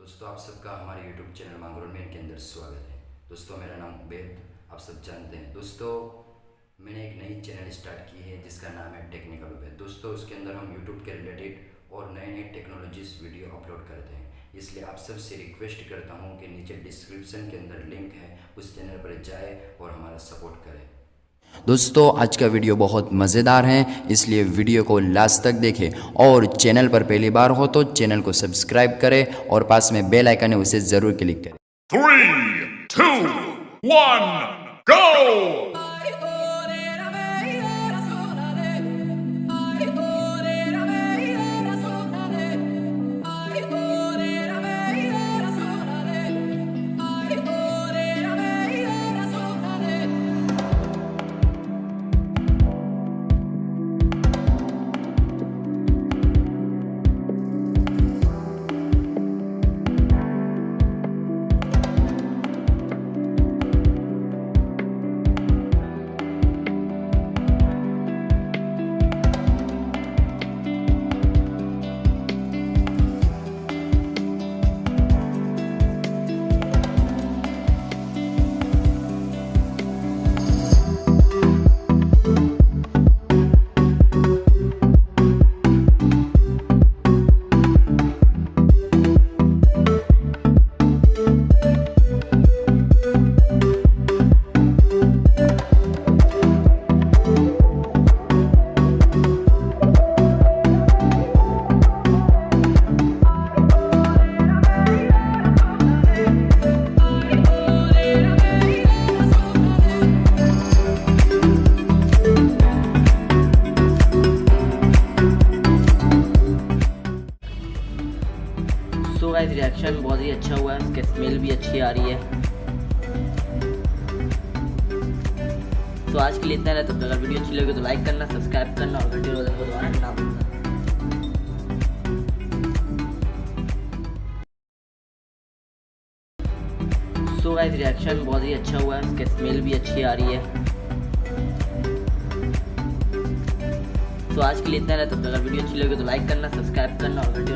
दोस्तों आप सबका हमारे YouTube चैनल mangrolman के अंदर स्वागत है। दोस्तों मेरा नाम उबैद, आप सब जानते हैं। दोस्तों मैंने एक नई चैनल स्टार्ट की है जिसका नाम है टेक्निकल उबैद। दोस्तों उसके अंदर हम YouTube के रिलेटेड और नए नए टेक्नोलॉजीज वीडियो अपलोड करते हैं, इसलिए आप सबसे रिक्वेस्ट करता हूँ कि नीचे डिस्क्रिप्शन के अंदर लिंक है, उस चैनल पर जाए और हमारा सपोर्ट करें। दोस्तों आज का वीडियो बहुत मज़ेदार है, इसलिए वीडियो को लास्ट तक देखें और चैनल पर पहली बार हो तो चैनल को सब्सक्राइब करें और पास में बेल आइकन है उसे ज़रूर क्लिक करें। 3, 2, 1, go! सो गाइस रिएक्शन बहुत ही अच्छा हुआ है, इसकी स्मेल भी अच्छी आ रही है। तो आज के लिए इतना है। तो अगर वीडियो अच्छी लगे तो लाइक करना, सब्सक्राइब करना और घंटी बटन को दबाना ना भूलना। सो गाइस रिएक्शन बहुत ही अच्छा हुआ है, इसकी स्मेल भी अच्छी आ रही है। तो आज के लिए इतना है। तो अगर वीडियो अच्छी लगे तो लाइक करना, सब्सक्राइब करना और घंटी